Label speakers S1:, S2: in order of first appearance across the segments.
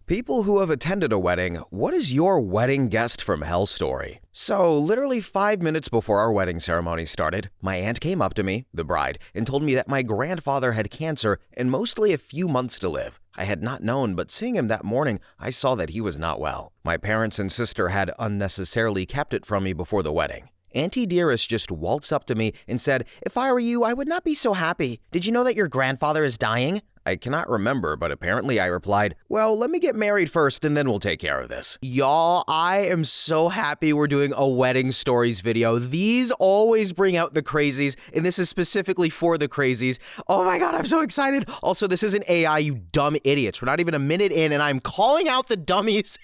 S1: People who have attended a wedding, what is your wedding guest from hell story? So, literally 5 minutes before our wedding ceremony started, my aunt came up to me, the bride, and told me that my grandfather had cancer and mostly a few months to live. I had not known, but seeing him that morning, I saw that he was not well. My parents and sister had unnecessarily kept it from me before the wedding. Auntie Dearest just waltzed up to me and said, "If I were you, I would not be so happy. Did you know that your grandfather is dying?" I cannot remember, but apparently I replied, "Well, let me get married first and then we'll take care of this." Y'all, I am so happy we're doing a wedding stories video. These always bring out the crazies, and this is specifically for the crazies. Oh my god, I'm so excited. Also, this isn't AI, you dumb idiots. We're not even a minute in and I'm calling out the dummies.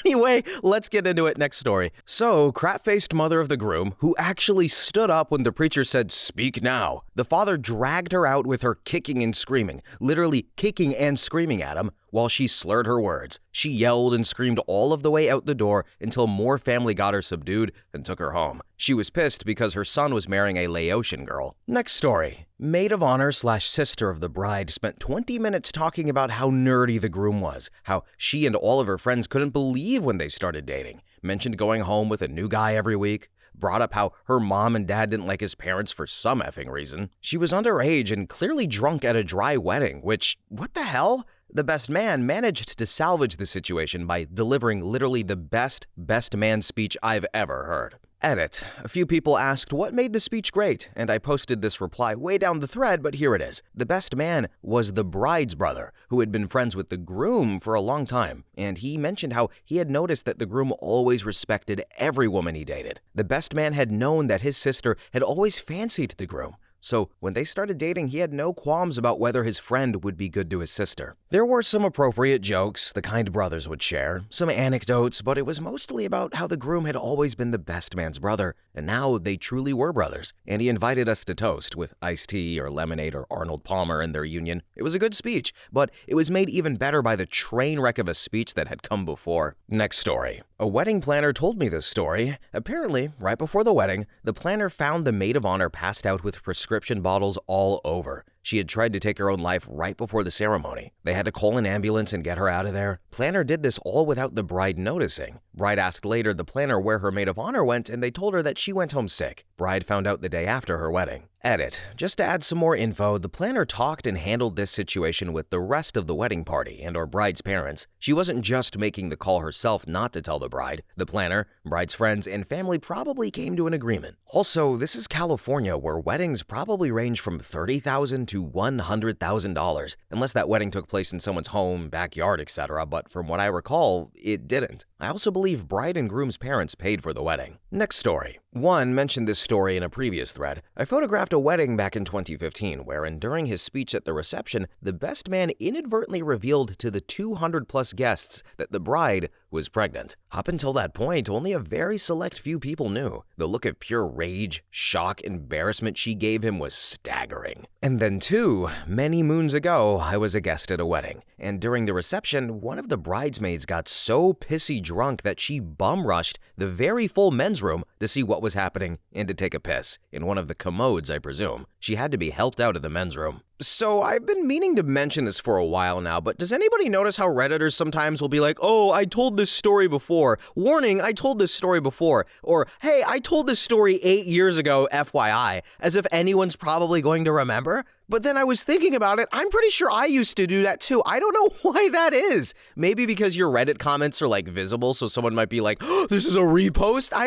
S1: Anyway, let's get into it. Next story. So, crap-faced mother of the groom, who actually stood up when the preacher said, "Speak now." The father dragged her out with her kicking and screaming, literally kicking and screaming at him while she slurred her words. She yelled and screamed all of the way out the door until more family got her subdued and took her home. She was pissed because her son was marrying a Laotian girl. Next story. Maid of honor / sister of the bride spent 20 minutes talking about how nerdy the groom was, how she and all of her friends couldn't believe when they started dating, mentioned going home with a new guy every week, brought up how her mom and dad didn't like his parents for some effing reason. She was underage and clearly drunk at a dry wedding, which, what the hell? The best man managed to salvage the situation by delivering literally the best man speech I've ever heard. Edit. A few people asked what made the speech great, and I posted this reply way down the thread, but here it is. The best man was the bride's brother, who had been friends with the groom for a long time, and he mentioned how he had noticed that the groom always respected every woman he dated. The best man had known that his sister had always fancied the groom, so when they started dating, he had no qualms about whether his friend would be good to his sister. There were some appropriate jokes the kind brothers would share, some anecdotes, but it was mostly about how the groom had always been the best man's brother, and now they truly were brothers, and he invited us to toast with iced tea or lemonade or Arnold Palmer in their union. It was a good speech, but it was made even better by the train wreck of a speech that had come before. Next story. A wedding planner told me this story. Apparently, right before the wedding, the planner found the maid of honor passed out with prescription bottles all over. She had tried to take her own life right before the ceremony. They had to call an ambulance and get her out of there. Planner did this all without the bride noticing. Bride asked later the planner where her maid of honor went, and they told her that she went home sick. Bride found out the day after her wedding. Edit. Just to add some more info, the planner talked and handled this situation with the rest of the wedding party and our bride's parents. She wasn't just making the call herself not to tell the bride. The planner, bride's friends, and family probably came to an agreement. Also, this is California, where weddings probably range from $30,000 to $100,000, unless that wedding took place in someone's home, backyard, etc., but from what I recall, it didn't. I also believe bride and groom's parents paid for the wedding. Next story. One mentioned this story in a previous thread. I photographed a wedding back in 2015, wherein during his speech at the reception, the best man inadvertently revealed to the 200+ guests that the bride was pregnant. Up until that point, only a very select few people knew. The look of pure rage, shock, embarrassment she gave him was staggering. And then too, many moons ago, I was a guest at a wedding, and during the reception, one of the bridesmaids got so pissy drunk that she bum-rushed the very full men's room to see what was happening and to take a piss, in one of the commodes, I presume. She had to be helped out of the men's room. So I've been meaning to mention this for a while now, but does anybody notice how Redditors sometimes will be like, "Oh, I told this story before. Warning, I told this story before." Or, "Hey, I told this story 8 years ago, FYI," as if anyone's probably going to remember? But then I was thinking about it, I'm pretty sure I used to do that too. I don't know why that is. Maybe because your Reddit comments are like visible, so someone might be like, "Oh, this is a repost?" I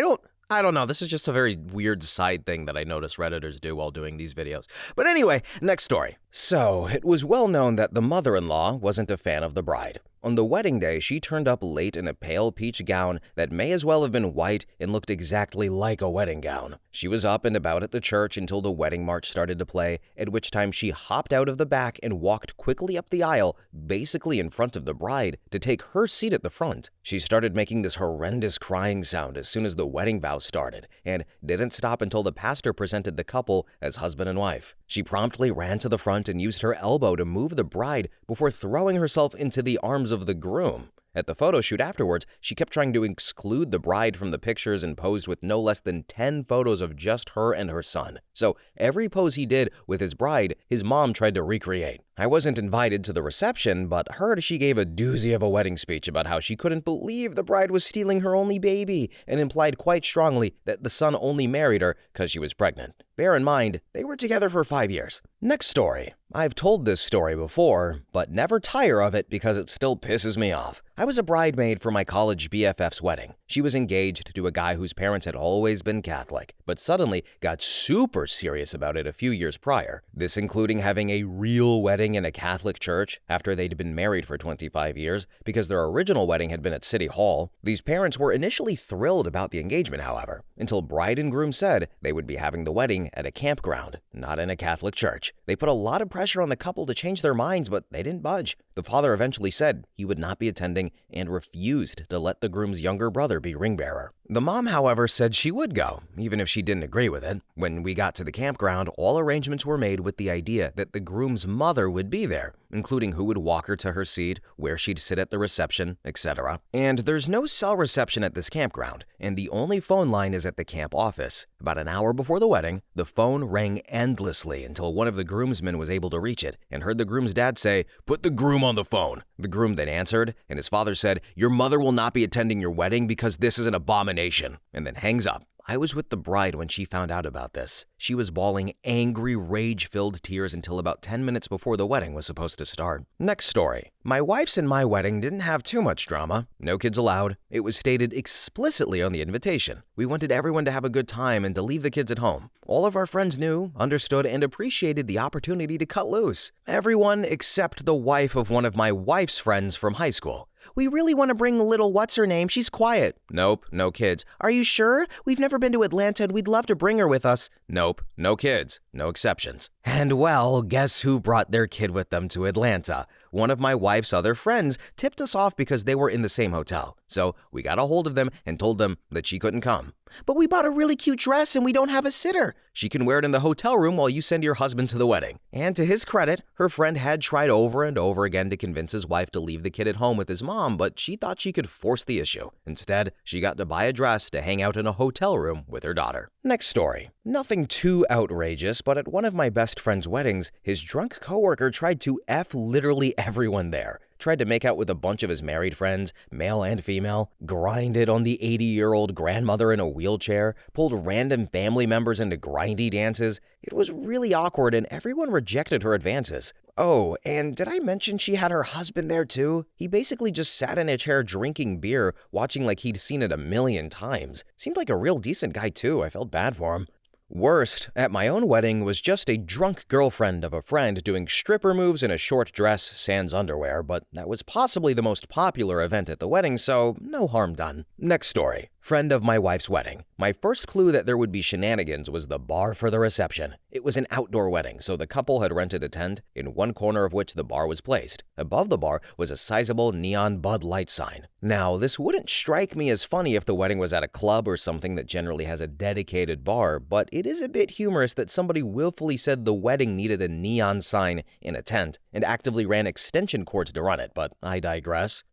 S1: don't know. This is just a very weird side thing that I notice Redditors do while doing these videos. But anyway, next story. So, it was well known that the mother-in-law wasn't a fan of the bride. On the wedding day, she turned up late in a pale peach gown that may as well have been white and looked exactly like a wedding gown. She was up and about at the church until the wedding march started to play, at which time she hopped out of the back and walked quickly up the aisle, basically in front of the bride, to take her seat at the front. She started making this horrendous crying sound as soon as the wedding vows started, and didn't stop until the pastor presented the couple as husband and wife. She promptly ran to the front and used her elbow to move the bride before throwing herself into the arms of the groom. At the photo shoot afterwards, she kept trying to exclude the bride from the pictures and posed with no less than 10 photos of just her and her son. So every pose he did with his bride, his mom tried to recreate. I wasn't invited to the reception, but heard she gave a doozy of a wedding speech about how she couldn't believe the bride was stealing her only baby and implied quite strongly that the son only married her because she was pregnant. Bear in mind, they were together for 5 years. Next story. I've told this story before, but never tire of it because it still pisses me off. I was a bridesmaid for my college BFF's wedding. She was engaged to a guy whose parents had always been Catholic, but suddenly got super serious about it a few years prior. This including having a real wedding in a Catholic church after they'd been married for 25 years because their original wedding had been at City Hall. These parents were initially thrilled about the engagement, however, until bride and groom said they would be having the wedding at a campground, not in a Catholic church. They put a lot of pressure on the couple to change their minds, but they didn't budge. The father eventually said he would not be attending and refused to let the groom's younger brother be ring bearer. The mom, however, said she would go, even if she didn't agree with it. When we got to the campground, all arrangements were made with the idea that the groom's mother would be there, including who would walk her to her seat, where she'd sit at the reception, etc. And there's no cell reception at this campground, and the only phone line is at the camp office. About an hour before the wedding, the phone rang endlessly until one of the groomsmen was able to reach it and heard the groom's dad say, "Put the groom on the phone." The groom then answered, and his father said, "Your mother will not be attending your wedding because this is an abomination," and then hangs up. I was with the bride when she found out about this. She was bawling angry, rage-filled tears until about 10 minutes before the wedding was supposed to start. Next story. My wife's and my wedding didn't have too much drama. No kids allowed. It was stated explicitly on the invitation. We wanted everyone to have a good time and to leave the kids at home. All of our friends knew, understood, and appreciated the opportunity to cut loose. Everyone except the wife of one of my wife's friends from high school. "We really want to bring little what's-her-name. She's quiet." "Nope, no kids." "Are you sure? We've never been to Atlanta and we'd love to bring her with us." "Nope, no kids. No exceptions." And well, guess who brought their kid with them to Atlanta? One of my wife's other friends tipped us off because they were in the same hotel. So we got a hold of them and told them that she couldn't come. "But we bought a really cute dress and we don't have a sitter." "She can wear it in the hotel room while you send your husband to the wedding." And to his credit, her friend had tried over and over again to convince his wife to leave the kid at home with his mom, but she thought she could force the issue. Instead, she got to buy a dress to hang out in a hotel room with her daughter. Next story. Nothing too outrageous, but at one of my best friend's weddings, his drunk coworker tried to F literally everyone there. Tried to make out with a bunch of his married friends, male and female, grinded on the 80-year-old grandmother in a wheelchair, pulled random family members into grindy dances. It was really awkward and everyone rejected her advances. Oh, and did I mention she had her husband there too? He basically just sat in a chair drinking beer, watching like he'd seen it a million times. Seemed like a real decent guy too. I felt bad for him. Worst, at my own wedding, was just a drunk girlfriend of a friend doing stripper moves in a short dress sans underwear, but that was possibly the most popular event at the wedding, so no harm done. Next story. Friend of my wife's wedding. My first clue that there would be shenanigans was the bar for the reception. It was an outdoor wedding, so the couple had rented a tent, in one corner of which the bar was placed. Above the bar was a sizable neon Bud Light sign. Now, this wouldn't strike me as funny if the wedding was at a club or something that generally has a dedicated bar, but it is a bit humorous that somebody willfully said the wedding needed a neon sign in a tent and actively ran extension cords to run it, but I digress.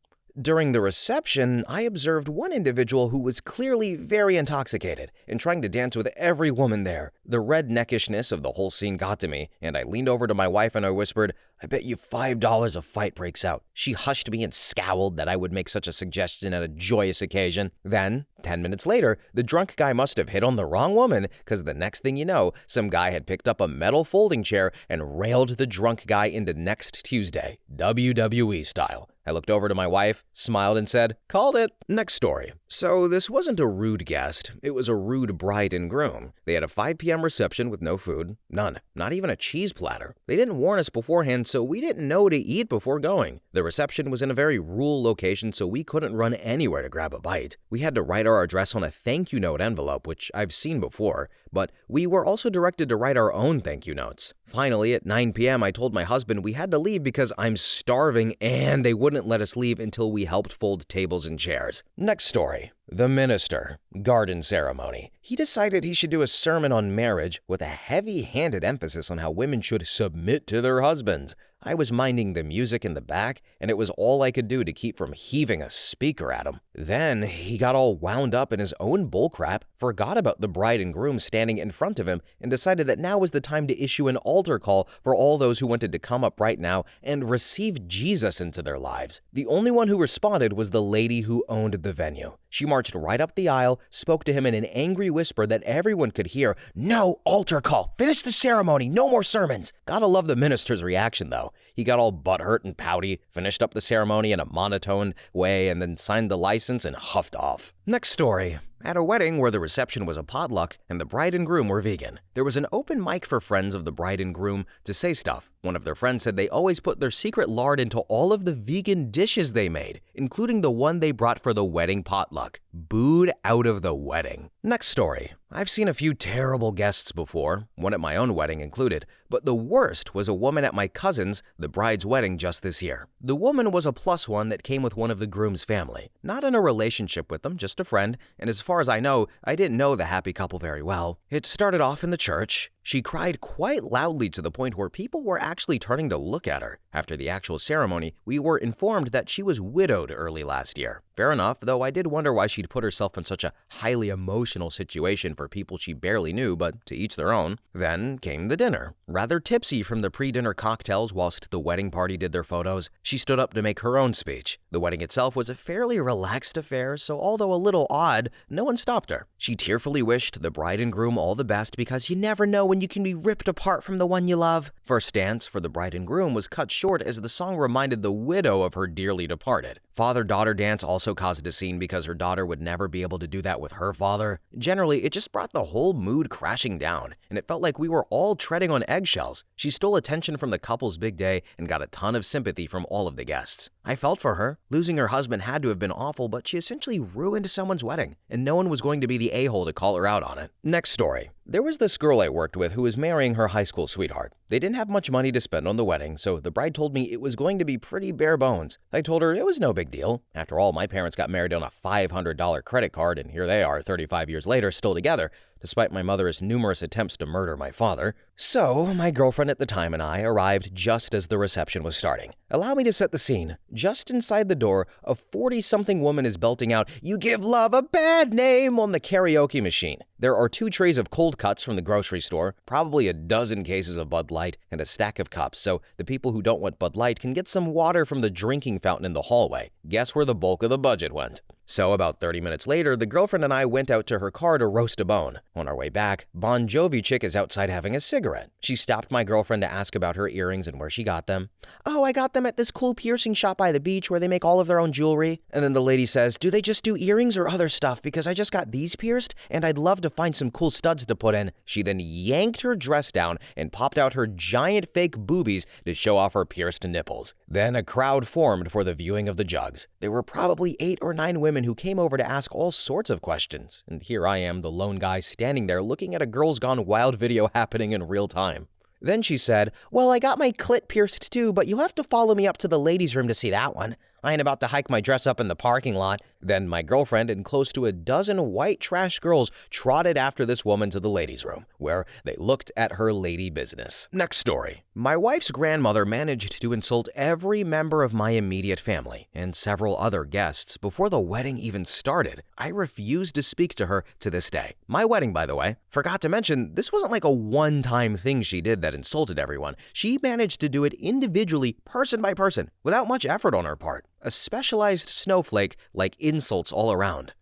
S1: During the reception, I observed one individual who was clearly very intoxicated and trying to dance with every woman there. The redneckishness of the whole scene got to me, and I leaned over to my wife and I whispered, "I bet you $5 a fight breaks out." She hushed me and scowled that I would make such a suggestion at a joyous occasion. Then, 10 minutes later, the drunk guy must have hit on the wrong woman, because the next thing you know, some guy had picked up a metal folding chair and railed the drunk guy into next Tuesday, WWE style. I looked over to my wife, smiled, and said, "Called it." Next story. So this wasn't a rude guest. It was a rude bride and groom. They had a 5 p.m. reception with no food. None. Not even a cheese platter. They didn't warn us beforehand, so we didn't know to eat before going. The reception was in a very rural location, so we couldn't run anywhere to grab a bite. We had to write our address on a thank you note envelope, which I've seen before, but we were also directed to write our own thank you notes. Finally, at 9 p.m., I told my husband we had to leave because I'm starving and they wouldn't let us leave until we helped fold tables and chairs. Next story. The minister. Garden ceremony. He decided he should do a sermon on marriage with a heavy-handed emphasis on how women should submit to their husbands. I was minding the music in the back, and it was all I could do to keep from heaving a speaker at him. Then he got all wound up in his own bullcrap, forgot about the bride and groom standing in front of him, and decided that now was the time to issue an altar call for all those who wanted to come up right now and receive Jesus into their lives. The only one who responded was the lady who owned the venue. She marched right up the aisle, spoke to him in an angry whisper that everyone could hear. "No altar call! Finish the ceremony! No more sermons!" Gotta love the minister's reaction, though. He got all butthurt and pouty, finished up the ceremony in a monotone way, and then signed the license and huffed off. Next story. At a wedding where the reception was a potluck and the bride and groom were vegan, there was an open mic for friends of the bride and groom to say stuff. One of their friends said they always put their secret lard into all of the vegan dishes they made, including the one they brought for the wedding potluck. Booed out of the wedding. Next story. I've seen a few terrible guests before, one at my own wedding included, but the worst was a woman at my cousin's, the bride's wedding just this year. The woman was a plus one that came with one of the groom's family. Not in a relationship with them, just a friend, and as far as I know, I didn't know the happy couple very well. It started off in the church. She cried quite loudly to the point where people were actually turning to look at her. After the actual ceremony, we were informed that she was widowed early last year. Fair enough, though I did wonder why she'd put herself in such a highly emotional situation for people she barely knew, but to each their own. Then came the dinner. Rather tipsy from the pre-dinner cocktails whilst the wedding party did their photos, she stood up to make her own speech. The wedding itself was a fairly relaxed affair, so although a little odd, no one stopped her. She tearfully wished the bride and groom all the best because you never know when you can be ripped apart from the one you love. First dance for the bride and groom was cut short as the song reminded the widow of her dearly departed. Father-daughter dance also caused a scene because her daughter would never be able to do that with her father. Generally, it just brought the whole mood crashing down, and it felt like we were all treading on eggshells. She stole attention from the couple's big day and got a ton of sympathy from all of the guests. I felt for her. Losing her husband had to have been awful, but she essentially ruined someone's wedding, and no one was going to be the a-hole to call her out on it. Next story. There was this girl I worked with who was marrying her high school sweetheart. They didn't have much money to spend on the wedding, so the bride told me it was going to be pretty bare bones. I told her it was no big deal. After all, my parents got married on a $500 credit card, and here they are 35 years later still together, despite my mother's numerous attempts to murder my father. So, my girlfriend at the time and I arrived just as the reception was starting. Allow me to set the scene. Just inside the door, a 40-something woman is belting out, "You give love a bad name" on the karaoke machine. There are 2 trays of cold cuts from the grocery store, probably a dozen cases of Bud Light, and a stack of cups, so the people who don't want Bud Light can get some water from the drinking fountain in the hallway. Guess where the bulk of the budget went? So about 30 minutes later, the girlfriend and I went out to her car to roast a bone. On our way back, Bon Jovi chick is outside having a cigarette. She stopped my girlfriend to ask about her earrings and where she got them. "Oh, I got them at this cool piercing shop by the beach where they make all of their own jewelry." And then the lady says, "Do they just do earrings or other stuff? Because I just got these pierced and I'd love to find some cool studs to put in." She then yanked her dress down and popped out her giant fake boobies to show off her pierced nipples. Then a crowd formed for the viewing of the jugs. There were probably 8 or 9 women who came over to ask all sorts of questions. And here I am, the lone guy standing there looking at a Girls Gone Wild video happening in real time. Then she said, "Well, I got my clit pierced too, but you'll have to follow me up to the ladies' room to see that one. I ain't about to hike my dress up in the parking lot." Then my girlfriend and close to a dozen white trash girls trotted after this woman to the ladies' room, where they looked at her lady business. Next story. My wife's grandmother managed to insult every member of my immediate family and several other guests before the wedding even started. I refuse to speak to her to this day. My wedding, by the way. Forgot to mention, this wasn't like a one-time thing she did that insulted everyone. She managed to do it individually, person by person, without much effort on her part. A specialized snowflake like insults all around.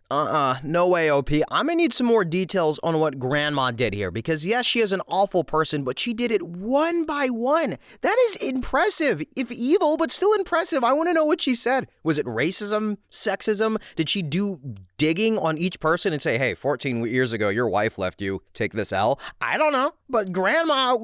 S1: No way, OP. I'm gonna need some more details on what Grandma did here, because yes, she is an awful person, but she did it one by one. That is impressive. If evil, but still impressive. I want to know what she said. Was it racism? Sexism? Did she do digging on each person and say, "Hey, 14 years ago, your wife left you. Take this L"? I don't know, but Grandma,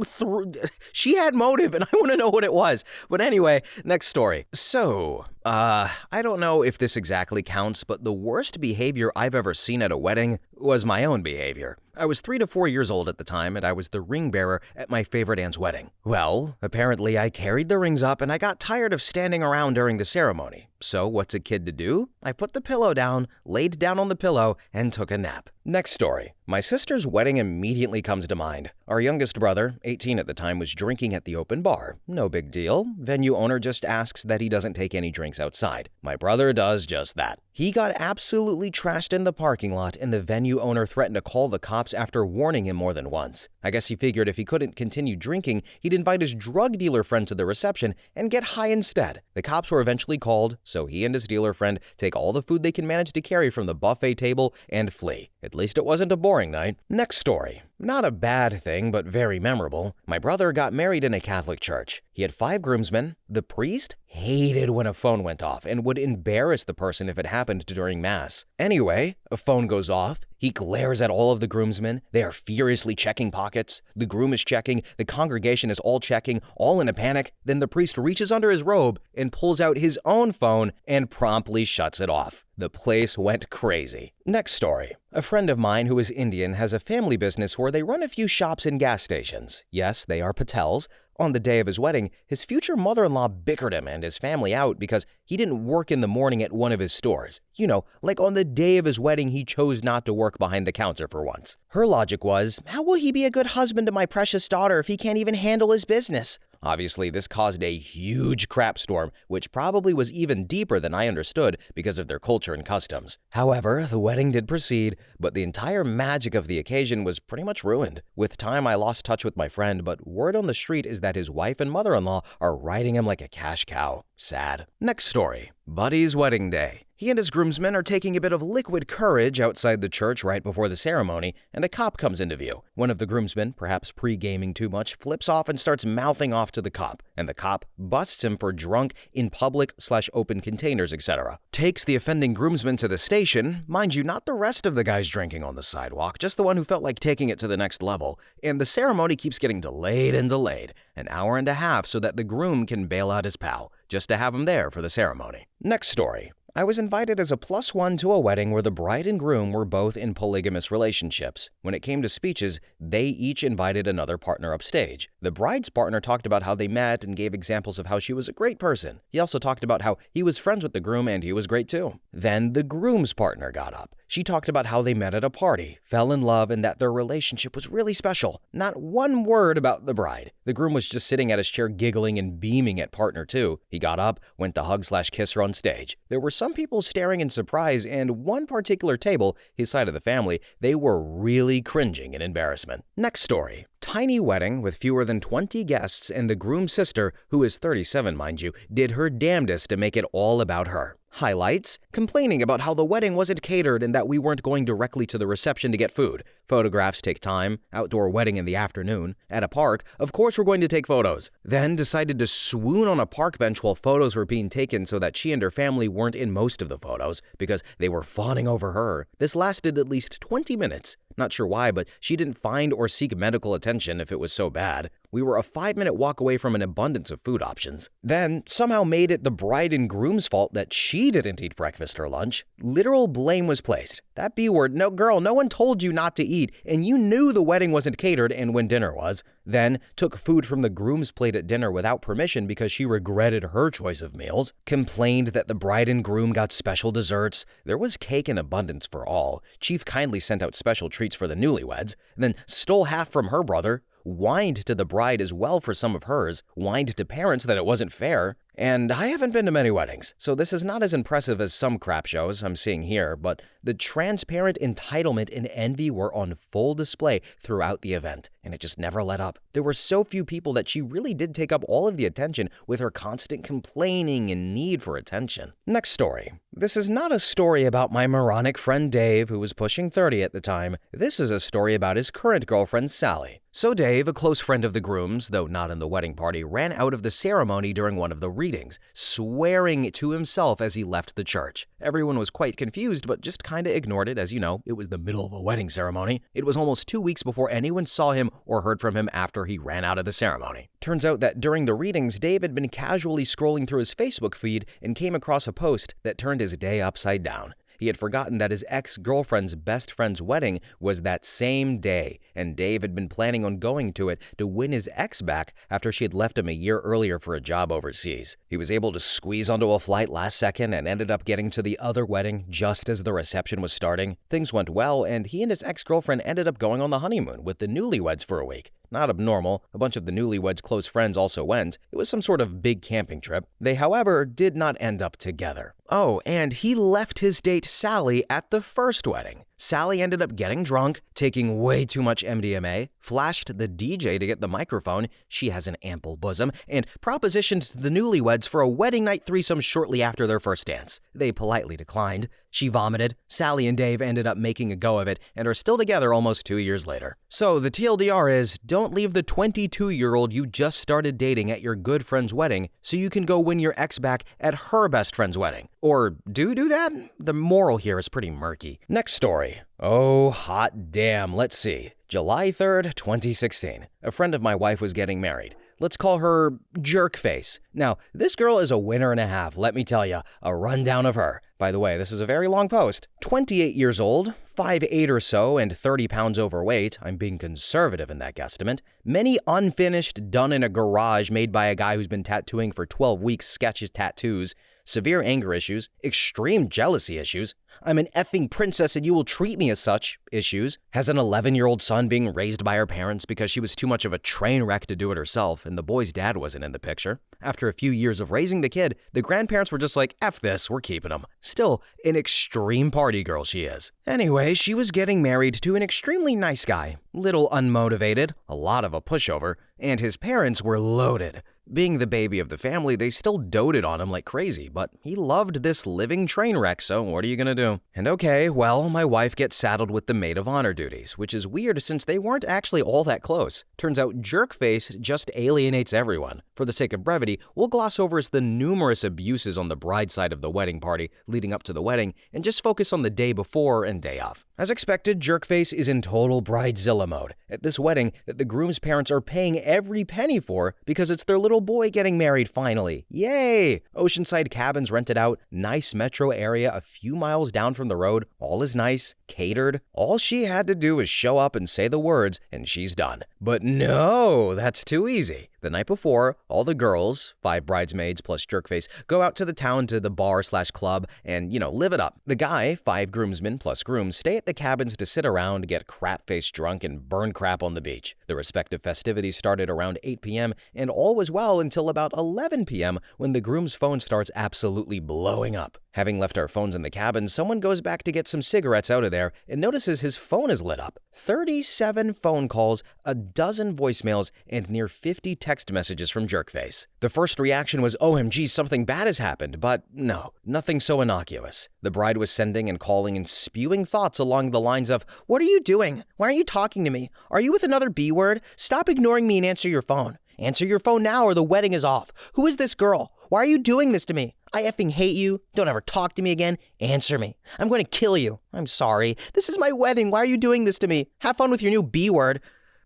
S1: she had motive, and I want to know what it was. But anyway, next story. So, I don't know if this exactly counts, but the worst behavior I've ever seen at a wedding was my own behavior. I was 3 to 4 years old at the time, and I was the ring bearer at my favorite aunt's wedding. Well, apparently I carried the rings up and I got tired of standing around during the ceremony. So what's a kid to do? I put the pillow down, laid down on the pillow, and took a nap. Next story. My sister's wedding immediately comes to mind. Our youngest brother, 18 at the time, was drinking at the open bar. No big deal. Venue owner just asks that he doesn't take any drinks outside. My brother does just that. He got absolutely trashed in the parking lot, and the venue owner threatened to call the cops after warning him more than once. I guess he figured if he couldn't continue drinking, he'd invite his drug dealer friend to the reception and get high instead. The cops were eventually called, so he and his dealer friend take all the food they can manage to carry from the buffet table and flee. At least it wasn't a boring night. Next story. Not a bad thing, but very memorable. My brother got married in a Catholic church. He had 5 groomsmen. The priest hated when a phone went off and would embarrass the person if it happened during Mass. Anyway, a phone goes off. He glares at all of the groomsmen. They are furiously checking pockets. The groom is checking. The congregation is all checking, all in a panic. Then the priest reaches under his robe and pulls out his own phone and promptly shuts it off. The place went crazy. Next story. A friend of mine who is Indian has a family business where they run a few shops and gas stations. Yes, they are Patels. On the day of his wedding, his future mother-in-law bickered him and his family out because he didn't work in the morning at one of his stores. You know, like on the day of his wedding, he chose not to work behind the counter for once. Her logic was, how will he be a good husband to my precious daughter if he can't even handle his business? Obviously, this caused a huge crap storm, which probably was even deeper than I understood because of their culture and customs. However, the wedding did proceed, but the entire magic of the occasion was pretty much ruined. With time, I lost touch with my friend, but word on the street is that his wife and mother-in-law are riding him like a cash cow. Sad. Next story. Buddy's wedding day. He and his groomsmen are taking a bit of liquid courage outside the church right before the ceremony, and a cop comes into view. One of the groomsmen, perhaps pre-gaming too much, flips off and starts mouthing off to the cop, and the cop busts him for drunk in public/open containers, etc. Takes the offending groomsman to the station, mind you, not the rest of the guys drinking on the sidewalk, just the one who felt like taking it to the next level, and the ceremony keeps getting delayed and delayed, an hour and a half so that the groom can bail out his pal, just to have him there for the ceremony. Next story. I was invited as a +1 to a wedding where the bride and groom were both in polygamous relationships. When it came to speeches, they each invited another partner upstage. The bride's partner talked about how they met and gave examples of how she was a great person. He also talked about how he was friends with the groom and he was great too. Then the groom's partner got up. She talked about how they met at a party, fell in love, and that their relationship was really special. Not one word about the bride. The groom was just sitting at his chair giggling and beaming at partner two. He got up, went to hug/kiss her on stage. There were some people staring in surprise, and one particular table, his side of the family, they were really cringing in embarrassment. Next story. Tiny wedding with fewer than 20 guests, and the groom's sister, who is 37 mind you, did her damnedest to make it all about her. Highlights: complaining about how the wedding wasn't catered and that we weren't going directly to the reception to get food. Photographs take time. Outdoor wedding in the afternoon. At a park, of course we're going to take photos. Then decided to swoon on a park bench while photos were being taken so that she and her family weren't in most of the photos because they were fawning over her. This lasted at least 20 minutes. Not sure why, but she didn't find or seek medical attention if it was so bad. We were a 5-minute walk away from an abundance of food options. Then somehow made it the bride and groom's fault that she didn't eat breakfast or lunch. Literal blame was placed. That B word, no girl, no one told you not to eat, and you knew the wedding wasn't catered and when dinner was. Then took food from the groom's plate at dinner without permission because she regretted her choice of meals. Complained that the bride and groom got special desserts. There was cake in abundance for all. Chief kindly sent out special treats for the newlyweds. Then stole half from her brother. Whined to the bride as well for some of hers, whined to parents that it wasn't fair. And I haven't been to many weddings, so this is not as impressive as some crap shows I'm seeing here, but the transparent entitlement and envy were on full display throughout the event, and it just never let up. There were so few people that she really did take up all of the attention with her constant complaining and need for attention. Next story. This is not a story about my moronic friend Dave, who was pushing 30 at the time. This is a story about his current girlfriend, Sally. So Dave, a close friend of the groom's, though not in the wedding party, ran out of the ceremony during one of the readings, swearing to himself as he left the church. Everyone was quite confused, but just kinda ignored it, as you know, it was the middle of a wedding ceremony. It was almost 2 weeks before anyone saw him or heard from him after he ran out of the ceremony. Turns out that during the readings, Dave had been casually scrolling through his Facebook feed and came across a post that turned his day upside down. He had forgotten that his ex-girlfriend's best friend's wedding was that same day, and Dave had been planning on going to it to win his ex back after she had left him a year earlier for a job overseas. He was able to squeeze onto a flight last second and ended up getting to the other wedding just as the reception was starting. Things went well, and he and his ex-girlfriend ended up going on the honeymoon with the newlyweds for a week. Not abnormal. A bunch of the newlyweds' close friends also went. It was some sort of big camping trip. They, however, did not end up together. Oh, and he left his date Sally at the first wedding. Sally ended up getting drunk, taking way too much MDMA, flashed the DJ to get the microphone, she has an ample bosom, and propositioned the newlyweds for a wedding night threesome shortly after their first dance. They politely declined. She vomited. Sally and Dave ended up making a go of it and are still together almost 2 years later. So the TLDR is, don't leave the 22-year-old you just started dating at your good friend's wedding so you can go win your ex back at her best friend's wedding. Or do that? The moral here is pretty murky. Next story. Oh, hot damn. Let's see. July 3rd, 2016. A friend of my wife was getting married. Let's call her Jerkface. Now, this girl is a winner and a half, let me tell you. A rundown of her. By the way, this is a very long post. 28 years old, 5'8" or so, and 30 pounds overweight. I'm being conservative in that guesstimate. Many unfinished, done in a garage made by a guy who's been tattooing for 12 weeks sketches tattoos. Severe anger issues, extreme jealousy issues, I'm an effing princess and you will treat me as such issues, has an 11-year-old son being raised by her parents because she was too much of a train wreck to do it herself and the boy's dad wasn't in the picture. After a few years of raising the kid, the grandparents were just like, F this, we're keeping him. Still, an extreme party girl she is. Anyway, she was getting married to an extremely nice guy, little unmotivated, a lot of a pushover, and his parents were loaded. Being the baby of the family, they still doted on him like crazy, but he loved this living train wreck, so what are you gonna do? And okay, well, my wife gets saddled with the maid of honor duties, which is weird since they weren't actually all that close. Turns out Jerkface just alienates everyone. For the sake of brevity, we'll gloss over the numerous abuses on the bride's side of the wedding party leading up to the wedding and just focus on the day before and day of. As expected, Jerkface is in total bridezilla mode at this wedding that the groom's parents are paying every penny for because it's their little boy getting married finally. Yay! Oceanside cabins rented out, nice metro area a few miles down from the road, all is nice, catered. All she had to do was show up and say the words and she's done. But no, that's too easy. The night before, all the girls, 5 bridesmaids plus Jerkface, go out to the town to the bar/club and, live it up. The guy, 5 groomsmen plus grooms, stay at the cabins to sit around, get crap-faced drunk, and burn crap on the beach. The respective festivities started around 8 p.m., and all was well until about 11 p.m. when the groom's phone starts absolutely blowing up. Having left our phones in the cabin, someone goes back to get some cigarettes out of there and notices his phone is lit up. 37 phone calls, a dozen voicemails, and near 50 text messages from Jerkface. The first reaction was, OMG, something bad has happened, but no, nothing so innocuous. The bride was sending and calling and spewing thoughts along the lines of, what are you doing? Why aren't you talking to me? Are you with another B word? Stop ignoring me and answer your phone. Answer your phone now or the wedding is off. Who is this girl? Why are you doing this to me? I effing hate you. Don't ever talk to me again. Answer me. I'm going to kill you. I'm sorry. This is my wedding. Why are you doing this to me? Have fun with your new B word.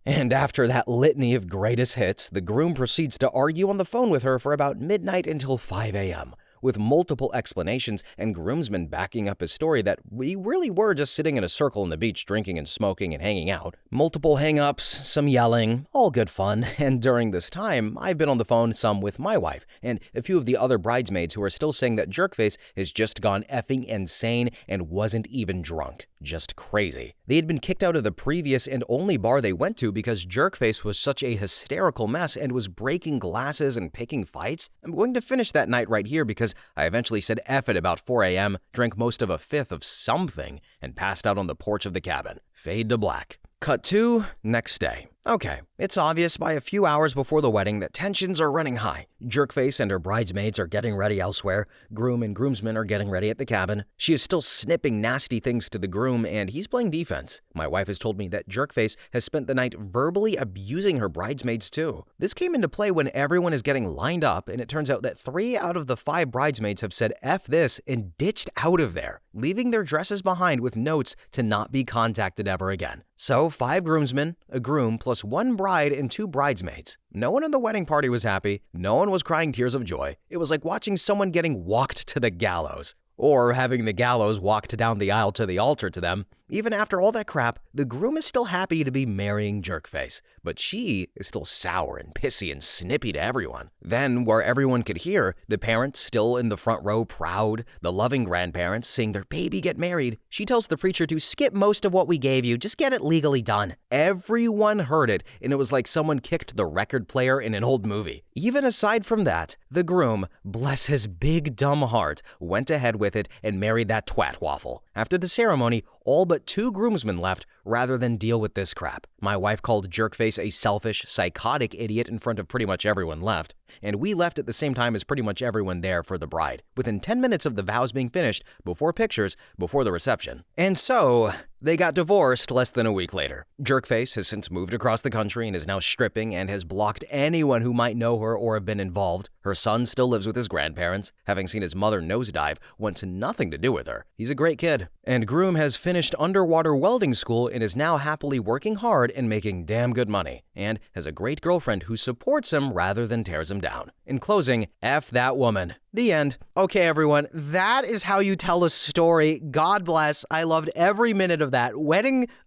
S1: And after that litany of greatest hits, the groom proceeds to argue on the phone with her for about midnight until 5 a.m. with multiple explanations and groomsmen backing up his story that we really were just sitting in a circle on the beach drinking and smoking and hanging out. Multiple hang-ups, some yelling, all good fun, and during this time, I've been on the phone some with my wife and a few of the other bridesmaids who are still saying that Jerkface has just gone effing insane and wasn't even drunk. Just crazy. They had been kicked out of the previous and only bar they went to because Jerkface was such a hysterical mess and was breaking glasses and picking fights. I'm going to finish that night right here because I eventually said F at about 4 a.m., drank most of a fifth of something, and passed out on the porch of the cabin. Fade to black. Cut to next day. Okay, it's obvious by a few hours before the wedding that tensions are running high. Jerkface and her bridesmaids are getting ready elsewhere. Groom and groomsmen are getting ready at the cabin. She is still snipping nasty things to the groom, and he's playing defense. My wife has told me that Jerkface has spent the night verbally abusing her bridesmaids too. This came into play when everyone is getting lined up, and it turns out that 3 out of the 5 bridesmaids have said F this and ditched out of there, leaving their dresses behind with notes to not be contacted ever again. So 5 groomsmen, a groom, plus 1 bride and 2 bridesmaids. No one in the wedding party was happy. No one was crying tears of joy. It was like watching someone getting walked to the gallows. or having the gallows walked down the aisle to the altar to them. Even after all that crap, the groom is still happy to be marrying Jerkface, but she is still sour and pissy and snippy to everyone. Then, where everyone could hear, the parents still in the front row proud, the loving grandparents seeing their baby get married, she tells the preacher to skip most of what we gave you, just get it legally done. Everyone heard it, and it was like someone kicked the record player in an old movie. Even aside from that, the groom, bless his big dumb heart, went ahead with it and married that twat waffle. After the ceremony, all but 2 groomsmen left rather than deal with this crap. My wife called Jerkface a selfish, psychotic idiot in front of pretty much everyone left, and we left at the same time as pretty much everyone there for the bride, within 10 minutes of the vows being finished, before pictures, before the reception. And so, they got divorced less than a week later. Jerkface has since moved across the country and is now stripping and has blocked anyone who might know her or have been involved. Her son still lives with his grandparents, having seen his mother nosedive, wants nothing to do with her. He's a great kid. And groom has finished underwater welding school and is now happily working hard and making damn good money, and has a great girlfriend who supports him rather than tears him down. In closing, F that woman. The end. Okay, everyone, that is how you tell a story. God bless. I loved every minute of that.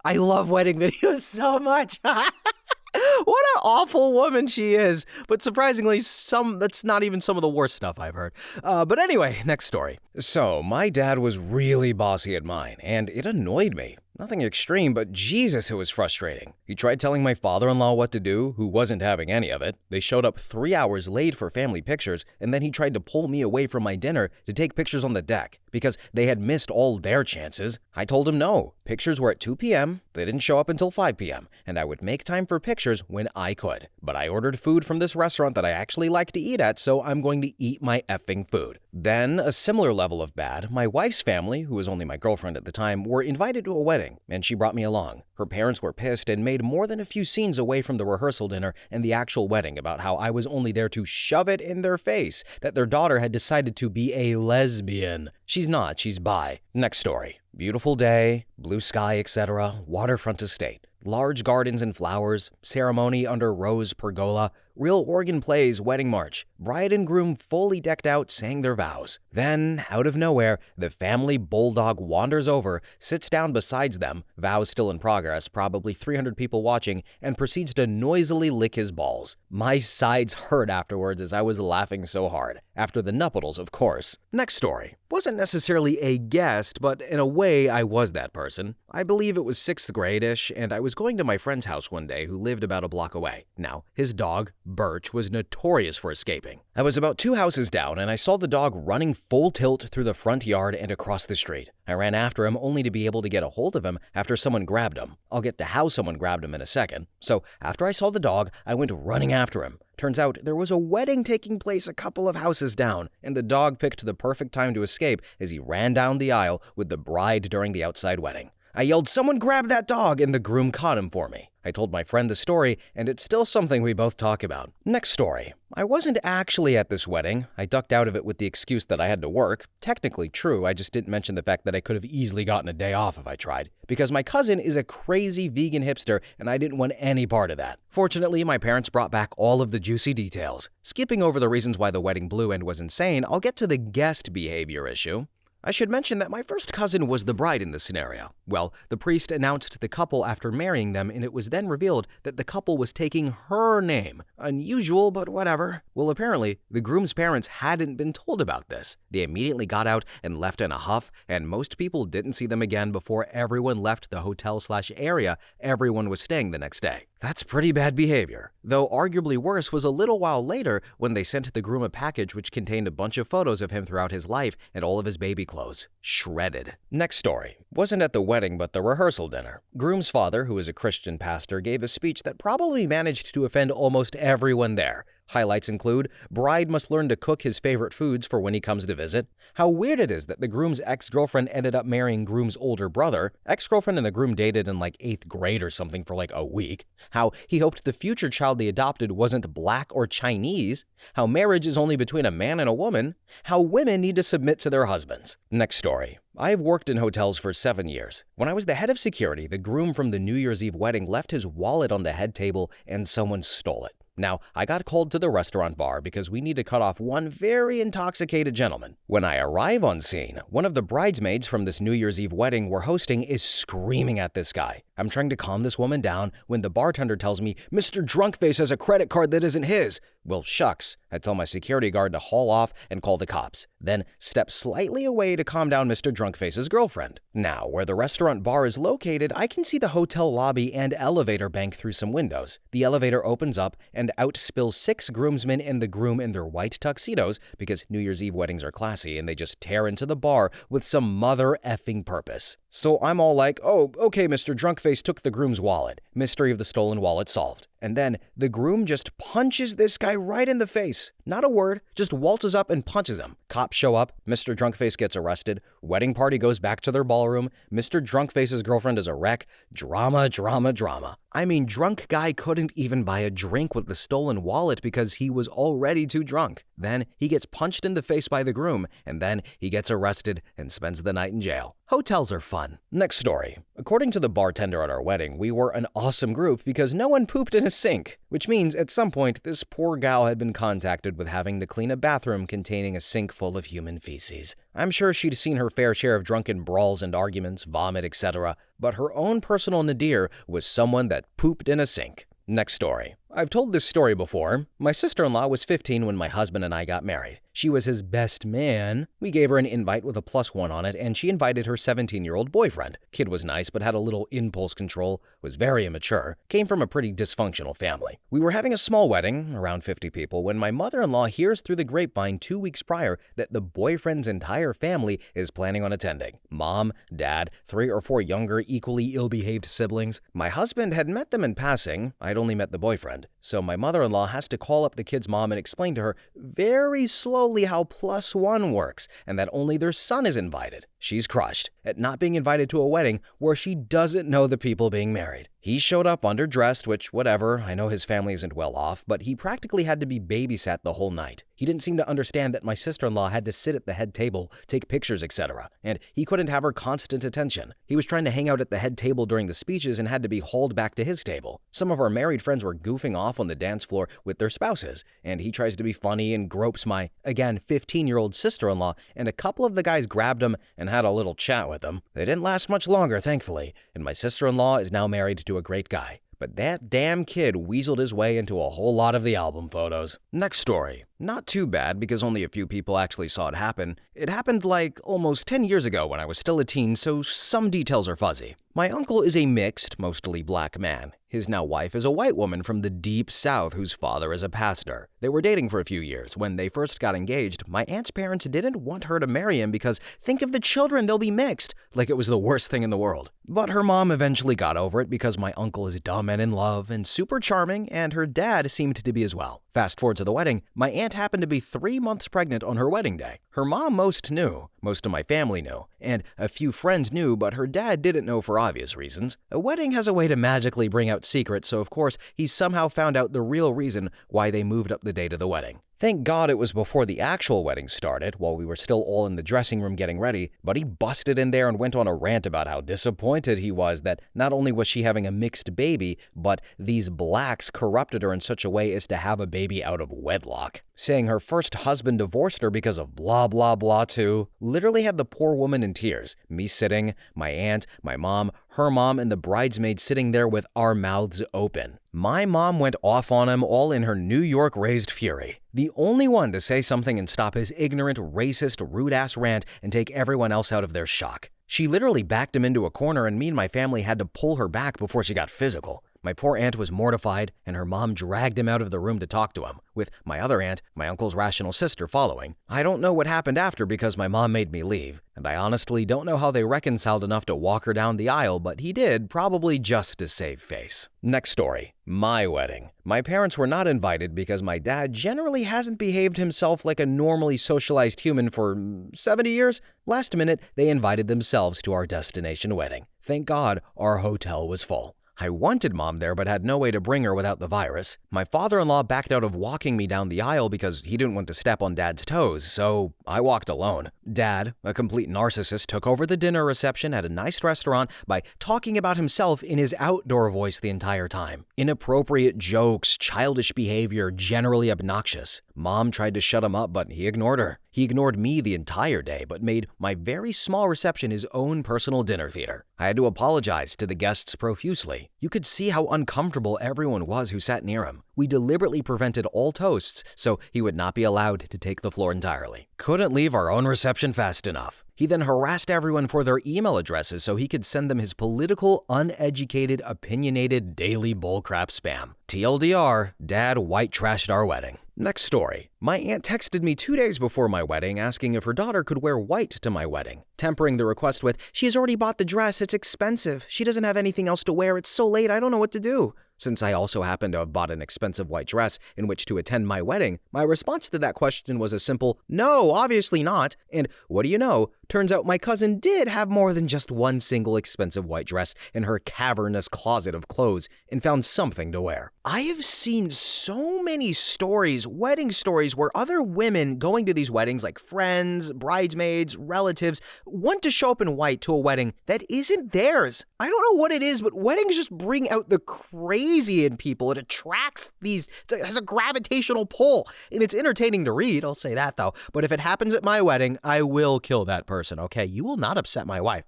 S1: I love wedding videos so much. What an awful woman she is. But surprisingly, that's not even some of the worst stuff I've heard. But anyway, next story. So, my dad was really bossy at mine, and it annoyed me. Nothing extreme, but Jesus, it was frustrating. He tried telling my father-in-law what to do, who wasn't having any of it. They showed up 3 hours late for family pictures, and then he tried to pull me away from my dinner to take pictures on the deck, because they had missed all their chances. I told him no. Pictures were at 2 p.m., they didn't show up until 5 p.m., and I would make time for pictures when I could. But I ordered food from this restaurant that I actually like to eat at, so I'm going to eat my effing food. Then, a similar level of bad, my wife's family, who was only my girlfriend at the time, were invited to a wedding, and she brought me along. Her parents were pissed and made more than a few scenes away from the rehearsal dinner and the actual wedding about how I was only there to shove it in their face that their daughter had decided to be a lesbian. She's not, she's bi. Next story. Beautiful day, blue sky, etc., waterfront estate. Large gardens and flowers, ceremony under rose pergola, real organ plays wedding march. Bride and groom fully decked out sang their vows. Then, out of nowhere, the family bulldog wanders over, sits down beside them, vows still in progress, probably 300 people watching, and proceeds to noisily lick his balls. My sides hurt afterwards as I was laughing so hard. After the nuptials, of course. Next story. Wasn't necessarily a guest, but in a way I was that person. I believe it was 6th grade-ish, and I was going to my friend's house one day who lived about a block away. Now, his dog, Birch, was notorious for escaping. I was about 2 houses down, and I saw the dog running full tilt through the front yard and across the street. I ran after him only to be able to get a hold of him after someone grabbed him. I'll get to how someone grabbed him in a second. So, after I saw the dog, I went running after him. Turns out there was a wedding taking place a couple of houses down, and the dog picked the perfect time to escape as he ran down the aisle with the bride during the outside wedding. I yelled, "Someone grab that dog," and the groom caught him for me. I told my friend the story, and it's still something we both talk about. Next story. I wasn't actually at this wedding. I ducked out of it with the excuse that I had to work. Technically true, I just didn't mention the fact that I could have easily gotten a day off if I tried. Because my cousin is a crazy vegan hipster, and I didn't want any part of that. Fortunately, my parents brought back all of the juicy details. Skipping over the reasons why the wedding blew and was insane, I'll get to the guest behavior issue. I should mention that my first cousin was the bride in this scenario. Well, the priest announced the couple after marrying them, and it was then revealed that the couple was taking her name. Unusual, but whatever. Well, apparently, the groom's parents hadn't been told about this. They immediately got out and left in a huff, and most people didn't see them again before everyone left the hotel/area everyone was staying the next day. That's pretty bad behavior. Though arguably worse was a little while later when they sent the groom a package which contained a bunch of photos of him throughout his life and all of his baby clothes. Shredded. Next story. Wasn't at the wedding but the rehearsal dinner. Groom's father, who is a Christian pastor, gave a speech that probably managed to offend almost everyone there. Highlights include, bride must learn to cook his favorite foods for when he comes to visit, how weird it is that the groom's ex-girlfriend ended up marrying groom's older brother, ex-girlfriend and the groom dated in like 8th grade or something for like a week, how he hoped the future child they adopted wasn't black or Chinese, how marriage is only between a man and a woman, how women need to submit to their husbands. Next story. I've worked in hotels for 7 years. When I was the head of security, the groom from the New Year's Eve wedding left his wallet on the head table and someone stole it. Now, I got called to the restaurant bar because we need to cut off one very intoxicated gentleman. When I arrive on scene, one of the bridesmaids from this New Year's Eve wedding we're hosting is screaming at this guy. I'm trying to calm this woman down when the bartender tells me Mr. Drunkface has a credit card that isn't his. Well, shucks. I tell my security guard to haul off and call the cops, then step slightly away to calm down Mr. Drunkface's girlfriend. Now, where the restaurant bar is located, I can see the hotel lobby and elevator bank through some windows. The elevator opens up and out spills 6 groomsmen and the groom in their white tuxedos because New Year's Eve weddings are classy and they just tear into the bar with some mother effing purpose. So I'm all like, oh, okay, Mr. Drunkface took the groom's wallet. Mystery of the stolen wallet solved. And then the groom just punches this guy right in the face. Not a word, just waltzes up and punches him. Cops show up, Mr. Drunkface gets arrested, wedding party goes back to their ballroom, Mr. Drunkface's girlfriend is a wreck, drama, drama, drama. I mean, drunk guy couldn't even buy a drink with the stolen wallet because he was already too drunk. Then he gets punched in the face by the groom, and then he gets arrested and spends the night in jail. Hotels are fun. Next story. According to the bartender at our wedding, we were an awesome group because no one pooped in a sink, which means at some point this poor gal had been contacted with having to clean a bathroom containing a sink full of human feces. I'm sure she'd seen her fair share of drunken brawls and arguments, vomit, etc., but her own personal nadir was someone that pooped in a sink. Next story. I've told this story before. My sister-in-law was 15 when my husband and I got married. She was his best man. We gave her an invite with a +1 on it, and she invited her 17-year-old boyfriend. Kid was nice, but had a little impulse control, was very immature, came from a pretty dysfunctional family. We were having a small wedding, around 50 people, when my mother-in-law hears through the grapevine 2 weeks prior that the boyfriend's entire family is planning on attending. Mom, dad, 3 or 4 younger, equally ill-behaved siblings. My husband had met them in passing. I'd only met the boyfriend. So my mother-in-law has to call up the kid's mom and explain to her very slowly how +1 works and that only their son is invited. She's crushed at not being invited to a wedding where she doesn't know the people being married. He showed up underdressed, which whatever, I know his family isn't well off, but he practically had to be babysat the whole night. He didn't seem to understand that my sister-in-law had to sit at the head table, take pictures, etc., and he couldn't have her constant attention. He was trying to hang out at the head table during the speeches and had to be hauled back to his table. Some of our married friends were goofing off on the dance floor with their spouses, and he tries to be funny and gropes my, again, 15-year-old sister-in-law, and a couple of the guys grabbed him and had a little chat with him. They didn't last much longer, thankfully, and my sister-in-law is now married to a great guy. But that damn kid weaseled his way into a whole lot of the album photos. Next story. Not too bad because only a few people actually saw it happen. It happened like almost 10 years ago when I was still a teen, so some details are fuzzy. My uncle is a mixed, mostly black man. His now wife is a white woman from the deep south whose father is a pastor. They were dating for a few years. When they first got engaged, my aunt's parents didn't want her to marry him because think of the children, they'll be mixed, like it was the worst thing in the world. But her mom eventually got over it because my uncle is dumb and in love and super charming, and her dad seemed to be as well. Fast forward to the wedding, my aunt happened to be 3 months pregnant on her wedding day. Her mom most knew, most of my family knew, and a few friends knew, but her dad didn't know for obvious reasons. A wedding has a way to magically bring out secrets, so of course he somehow found out the real reason why they moved up the date of the wedding. Thank God it was before the actual wedding started, while we were still all in the dressing room getting ready, but he busted in there and went on a rant about how disappointed he was that not only was she having a mixed baby, but these blacks corrupted her in such a way as to have a baby out of wedlock. Saying her first husband divorced her because of blah blah blah too. Literally had the poor woman in tears. Me sitting, my aunt, my mom, her mom, and the bridesmaid sitting there with our mouths open. My mom went off on him all in her New York-raised fury. The only one to say something and stop his ignorant, racist, rude-ass rant and take everyone else out of their shock. She literally backed him into a corner and me and my family had to pull her back before she got physical. My poor aunt was mortified, and her mom dragged him out of the room to talk to him, with my other aunt, my uncle's rational sister, following. I don't know what happened after because my mom made me leave, and I honestly don't know how they reconciled enough to walk her down the aisle, but he did, probably just to save face. Next story. My wedding. My parents were not invited because my dad generally hasn't behaved himself like a normally socialized human for 70 years. Last minute, they invited themselves to our destination wedding. Thank God our hotel was full. I wanted mom there but had no way to bring her without the virus. My father-in-law backed out of walking me down the aisle because he didn't want to step on dad's toes, so I walked alone. Dad, a complete narcissist, took over the dinner reception at a nice restaurant by talking about himself in his outdoor voice the entire time. Inappropriate jokes, childish behavior, generally obnoxious. Mom tried to shut him up, but he ignored her. He ignored me the entire day, but made my very small reception his own personal dinner theater. I had to apologize to the guests profusely. You could see how uncomfortable everyone was who sat near him. We deliberately prevented all toasts so he would not be allowed to take the floor entirely. Couldn't leave our own reception fast enough. He then harassed everyone for their email addresses so he could send them his political, uneducated, opinionated, daily bullcrap spam. TLDR, Dad white trashed our wedding. Next story. My aunt texted me 2 days before my wedding asking if her daughter could wear white to my wedding, tempering the request with, "She's already bought the dress, it's expensive. She doesn't have anything else to wear, it's so late, I don't know what to do." Since I also happened to have bought an expensive white dress in which to attend my wedding, my response to that question was a simple, "No, obviously not." And what do you know? Turns out my cousin did have more than just one single expensive white dress in her cavernous closet of clothes and found something to wear. I have seen so many stories, wedding stories, where other women going to these weddings, like friends, bridesmaids, relatives, want to show up in white to a wedding that isn't theirs. I don't know what it is, but weddings just bring out the crazy in people. It attracts it has a gravitational pull, and it's entertaining to read, I'll say that though. But if it happens at my wedding, I will kill that person, okay? You will not upset my wife.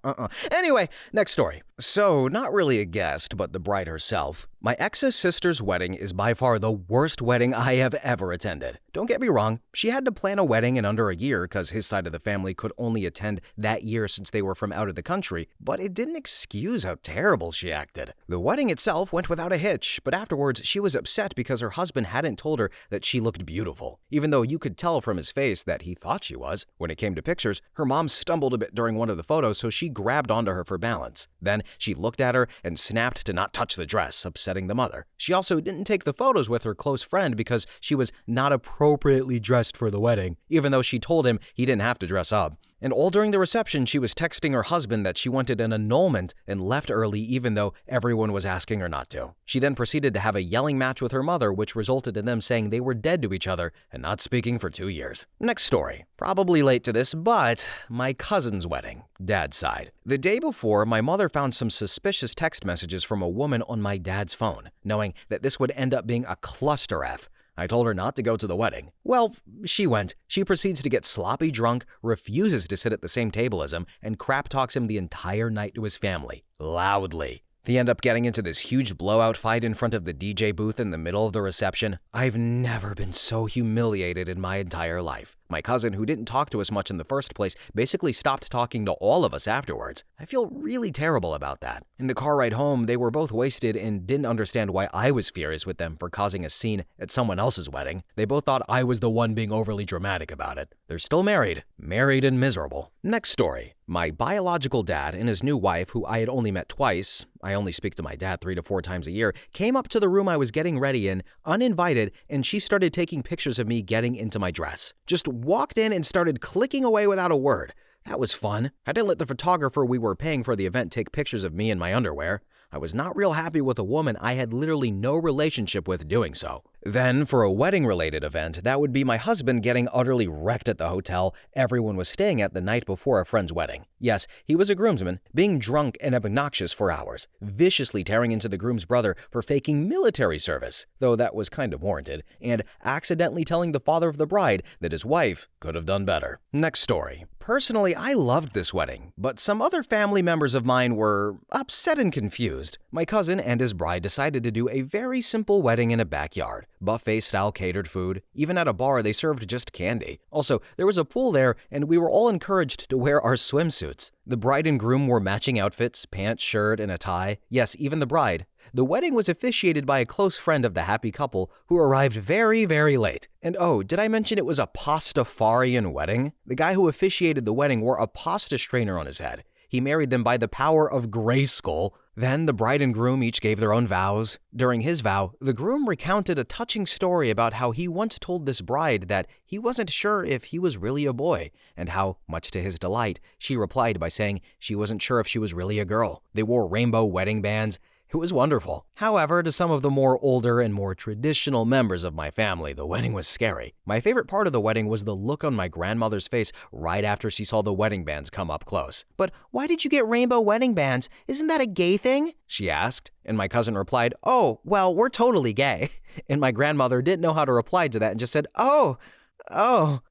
S1: Anyway, next story. So, not really a guest, but the bride herself. My ex's sister's wedding is by far the worst wedding I have ever attended. Don't get me wrong, she had to plan a wedding in under a year because his side of the family could only attend that year since they were from out of the country, but it didn't excuse how terrible she acted. The wedding itself went without a hitch, but afterwards she was upset because her husband hadn't told her that she looked beautiful, even though you could tell from his face that he thought she was. When it came to pictures, her mom stumbled a bit during one of the photos, so she grabbed onto her for balance. Then she looked at her and snapped to not touch the dress, upsetting the mother. She also didn't take the photos with her close friend because she was not appropriately dressed for the wedding, even though she told him he didn't have to dress up. And all during the reception, she was texting her husband that she wanted an annulment and left early even though everyone was asking her not to. She then proceeded to have a yelling match with her mother, which resulted in them saying they were dead to each other and not speaking for 2 years. Next story. Probably late to this, but my cousin's wedding, dad's side. The day before, my mother found some suspicious text messages from a woman on my dad's phone, knowing that this would end up being a cluster F. I told her not to go to the wedding. Well, she went. She proceeds to get sloppy drunk, refuses to sit at the same table as him, and crap talks him the entire night to his family, loudly. They end up getting into this huge blowout fight in front of the DJ booth in the middle of the reception. I've never been so humiliated in my entire life. My cousin, who didn't talk to us much in the first place, basically stopped talking to all of us afterwards. I feel really terrible about that. In the car ride home, they were both wasted and didn't understand why I was furious with them for causing a scene at someone else's wedding. They both thought I was the one being overly dramatic about it. They're still married and miserable. Next story. My biological dad and his new wife, who I had only met twice, I only speak to my dad 3 to 4 times a year, came up to the room I was getting ready in, uninvited, and she started taking pictures of me getting into my dress. Just walked in and started clicking away without a word. That was fun. I didn't let the photographer we were paying for the event take pictures of me in my underwear. I was not real happy with a woman I had literally no relationship with doing so. Then, for a wedding-related event, that would be my husband getting utterly wrecked at the hotel everyone was staying at the night before a friend's wedding. Yes, he was a groomsman, being drunk and obnoxious for hours, viciously tearing into the groom's brother for faking military service, though that was kind of warranted, and accidentally telling the father of the bride that his wife could have done better. Next story. Personally, I loved this wedding, but some other family members of mine were upset and confused. My cousin and his bride decided to do a very simple wedding in a backyard. Buffet-style catered food. Even at a bar, they served just candy. Also, there was a pool there, and we were all encouraged to wear our swimsuits. The bride and groom wore matching outfits, pants, shirt, and a tie. Yes, even the bride. The wedding was officiated by a close friend of the happy couple who arrived very, very late. And oh, did I mention it was a Pastafarian wedding? The guy who officiated the wedding wore a pasta strainer on his head. He married them by the power of Grayskull. Then the bride and groom each gave their own vows. During his vow, the groom recounted a touching story about how he once told this bride that he wasn't sure if he was really a boy, and how, much to his delight, she replied by saying she wasn't sure if she was really a girl. They wore rainbow wedding bands. It was wonderful. However, to some of the more older and more traditional members of my family, the wedding was scary. My favorite part of the wedding was the look on my grandmother's face right after she saw the wedding bands come up close. "But why did you get rainbow wedding bands? Isn't that a gay thing?" she asked. And my cousin replied, "Oh, well, we're totally gay." And my grandmother didn't know how to reply to that and just said, "Oh.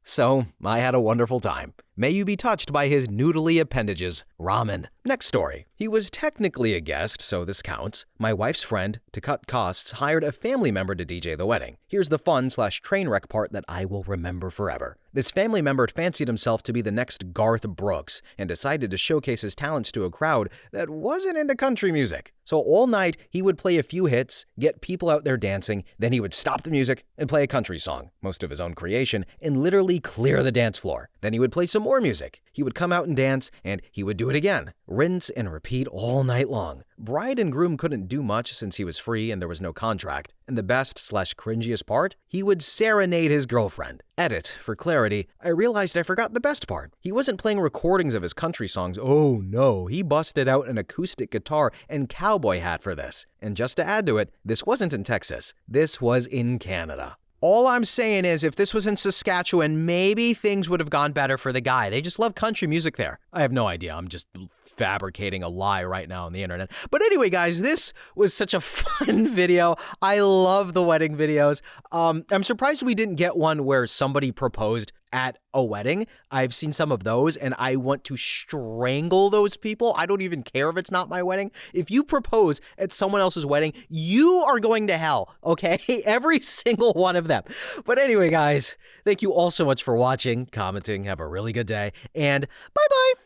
S1: So I had a wonderful time. May you be touched by his noodly appendages, ramen. Next story. He was technically a guest, so this counts. My wife's friend, to cut costs, hired a family member to DJ the wedding. Here's the fun/train wreck part that I will remember forever. This family member fancied himself to be the next Garth Brooks and decided to showcase his talents to a crowd that wasn't into country music. So all night, he would play a few hits, get people out there dancing, then he would stop the music and play a country song, most of his own creation, and literally clear the dance floor. Then he would play some more music. He would come out and dance, and he would do it again. Rinse and repeat all night long. Bride and groom couldn't do much since he was free and there was no contract. And the best/cringiest part? He would serenade his girlfriend. Edit, for clarity, I realized I forgot the best part. He wasn't playing recordings of his country songs. Oh no, he busted out an acoustic guitar and cowboy hat for this. And just to add to it, this wasn't in Texas. This was in Canada. All I'm saying is, if this was in Saskatchewan, maybe things would have gone better for the guy. They just love country music there. I have no idea. I'm just fabricating a lie right now on the internet. But anyway, guys, this was such a fun video. I love the wedding videos. I'm surprised we didn't get one where somebody proposed at a wedding. I've seen some of those and I want to strangle those people. I don't even care if it's not my wedding. If you propose at someone else's wedding, you are going to hell, okay? Every single one of them. But anyway, guys, thank you all so much for watching, commenting. Have a really good day, and bye-bye.